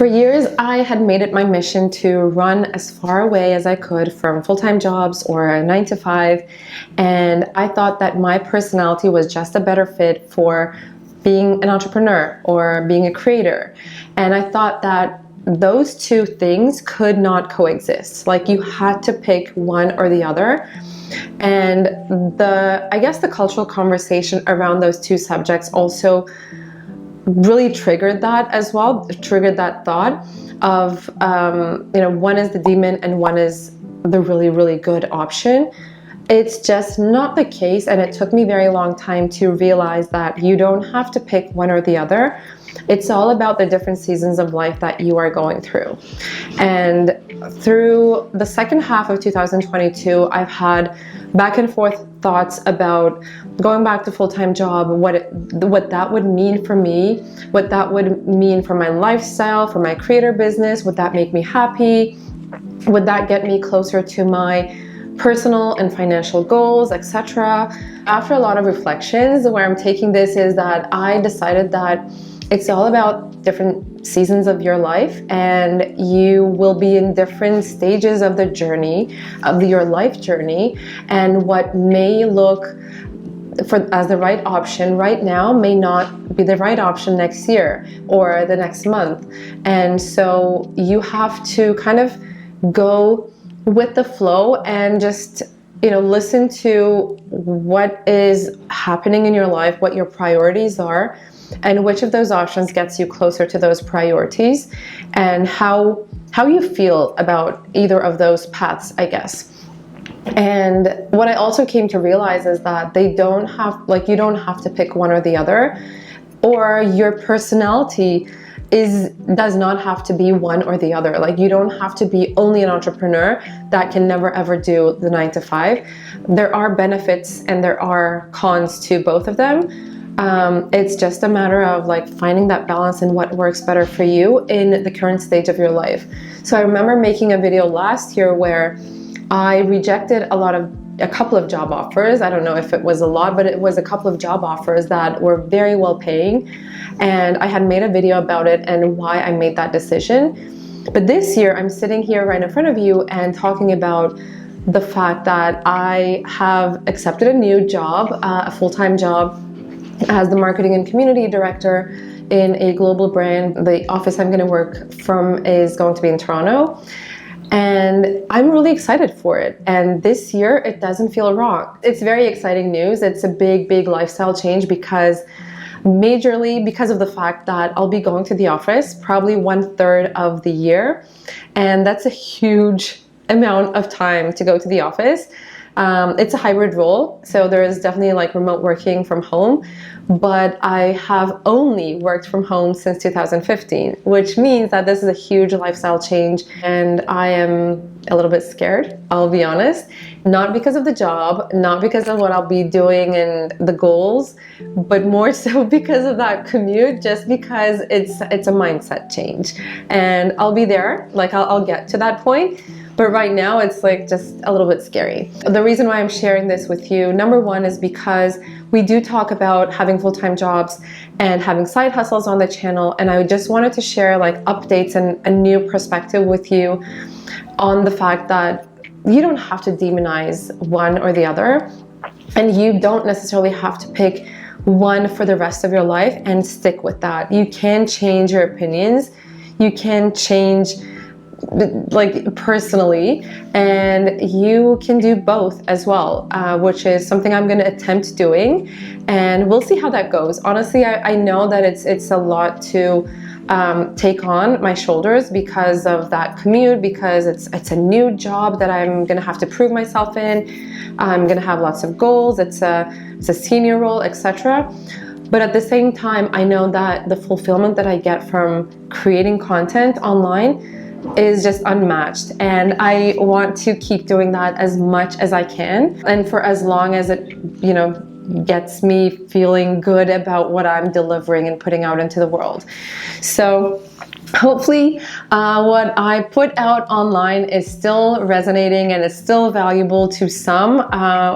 For years, I had made it my mission to run as far away as I could from full-time jobs or a 9 to 5. And I thought that my personality was just a better fit for being an entrepreneur or being a creator. And I thought that those two things could not coexist. Like, you had to pick one or the other. And I guess the cultural conversation around those two subjects also really triggered that as well, triggered that thought of, one is the demon and one is the really, really good option. It's just not the case, and it took me a very long time to realize that you don't have to pick one or the other. It's all about the different seasons of life that you are going through. And through the second half of 2022, I've had back and forth thoughts about going back to full-time job, what that would mean for me, what that would mean for my lifestyle, for my creator business. Would that make me happy? Would that get me closer to my personal and financial goals, etc.? After a lot of reflections, where I'm taking this is that I decided that it's all about different seasons of your life, and you will be in different stages of the journey, of your life journey, and what may look as the right option right now may not be the right option next year or the next month. And so you have to kind of go with the flow and just listen to what is happening in your life, what your priorities are, and which of those options gets you closer to those priorities, and how you feel about either of those paths, I guess. And what I also came to realize is that you don't have to pick one or the other, or your personality does not have to be one or the other. Like, you don't have to be only an entrepreneur that can never ever do the 9 to 5. There are benefits and there are cons to both of them. It's just a matter of finding that balance and what works better for you in the current stage of your life. So I remember making a video last year where I rejected a couple of job offers. I don't know if it was a lot, but it was a couple of job offers that were very well paying. And I had made a video about it and why I made that decision. But this year, I'm sitting here right in front of you and talking about the fact that I have accepted a new job, a full-time job, as the marketing and community director in a global brand. The office I'm going to work from is going to be in Toronto. And I'm really excited for it. And this year, it doesn't feel wrong. It's very exciting news. It's a big, big lifestyle change majorly because of the fact that I'll be going to the office probably 1/3 of the year. And that's a huge amount of time to go to the office. It's a hybrid role, so there is definitely remote working from home, but I have only worked from home since 2015, which means that this is a huge lifestyle change, and I am a little bit scared, I'll be honest. Not because of the job, not because of what I'll be doing and the goals, but more so because of that commute, just because it's a mindset change. And I'll be there, I'll get to that point. But right now, it's just a little bit scary. The reason why I'm sharing this with you, number one, is because we do talk about having full-time jobs and having side hustles on the channel. And I just wanted to share updates and a new perspective with you on the fact that you don't have to demonize one or the other. And you don't necessarily have to pick one for the rest of your life and stick with that. You can change your opinions. You can change personally, and you can do both as well, which is something I'm going to attempt doing, and we'll see how that goes. Honestly, I know that it's a lot to take on my shoulders because of that commute, because it's a new job that I'm going to have to prove myself in. I'm going to have lots of goals. It's a senior role, etc. But at the same time, I know that the fulfillment that I get from creating content online is just unmatched, and I want to keep doing that as much as I can, and for as long as it gets me feeling good about what I'm delivering and putting out into the world. So hopefully what I put out online is still resonating and is still valuable to some,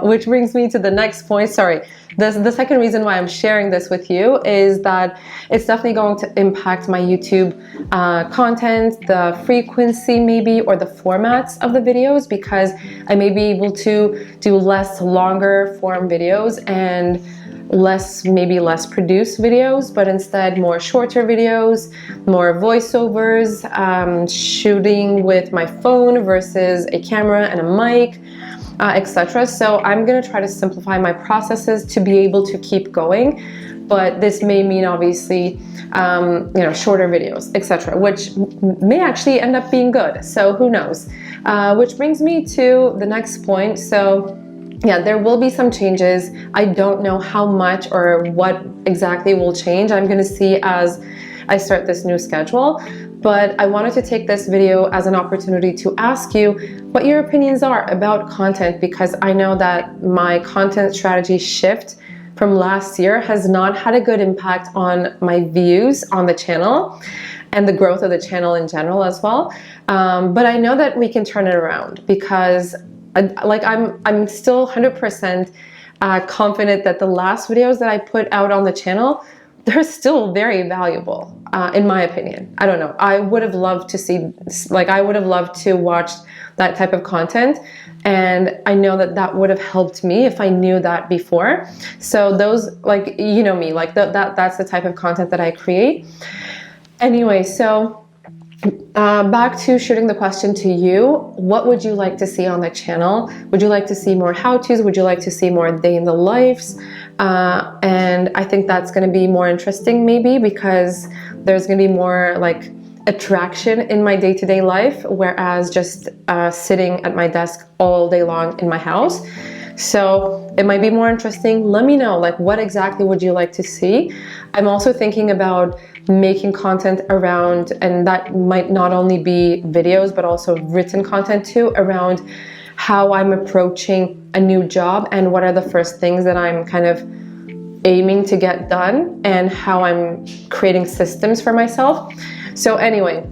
which brings me to the next point. Sorry, the second reason why I'm sharing this with you is that it's definitely going to impact my YouTube content, the frequency maybe, or the formats of the videos, because I may be able to do less longer form videos and maybe less produced videos, but instead more shorter videos, more voiceovers, shooting with my phone versus a camera and a mic, etc. So I'm going to try to simplify my processes to be able to keep going, but this may mean obviously shorter videos, etc., which may actually end up being good, so who knows. Which brings me to the next point. So yeah, there will be some changes. I don't know how much or what exactly will change. I'm going to see as I start this new schedule. But I wanted to take this video as an opportunity to ask you what your opinions are about content, because I know that my content strategy shift from last year has not had a good impact on my views on the channel and the growth of the channel in general as well. But I know that we can turn it around, because I'm still 100% confident that the last videos that I put out on the channel, they're still very valuable, in my opinion. I don't know. I would have loved to see, I would have loved to watch that type of content. And I know that that would have helped me if I knew that before. So those, you know me, that's the type of content that I create. Anyway, so back to shooting the question to you. What would you like to see on the channel? Would you like to see more how-tos? Would you like to see more day in the lives? And I think that's going to be more interesting maybe, because there's going to be more attraction in my day-to-day life, whereas just sitting at my desk all day long in my house. So it might be more interesting. Let me know, what exactly would you like to see? I'm also thinking about making content around, and that might not only be videos, but also written content too, around how I'm approaching a new job and what are the first things that I'm kind of aiming to get done, and how I'm creating systems for myself. So anyway,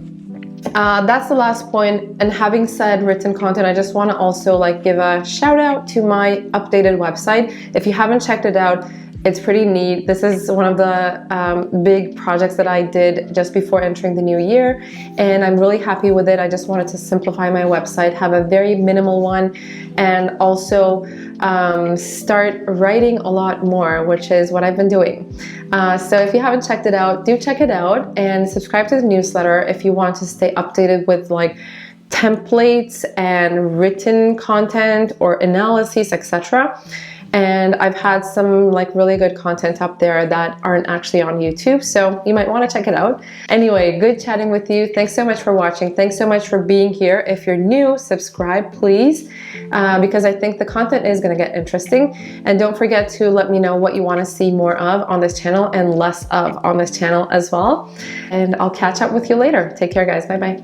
that's the last point. And having said written content, I just want to also give a shout out to my updated website. If you haven't checked it out, it's pretty neat. This is one of the big projects that I did just before entering the new year, and I'm really happy with it. I just wanted to simplify my website, have a very minimal one, and also start writing a lot more, which is what I've been doing. So if you haven't checked it out, do check it out, and subscribe to the newsletter if you want to stay updated with templates and written content or analyses, etc. And I've had some really good content up there that aren't actually on YouTube, so you might want to check it out. Anyway, good chatting with you. Thanks so much for watching. Thanks so much for being here. If you're new, subscribe please, because I think the content is going to get interesting. And don't forget to let me know what you want to see more of on this channel and less of on this channel as well. And I'll catch up with you later. Take care, guys. Bye bye.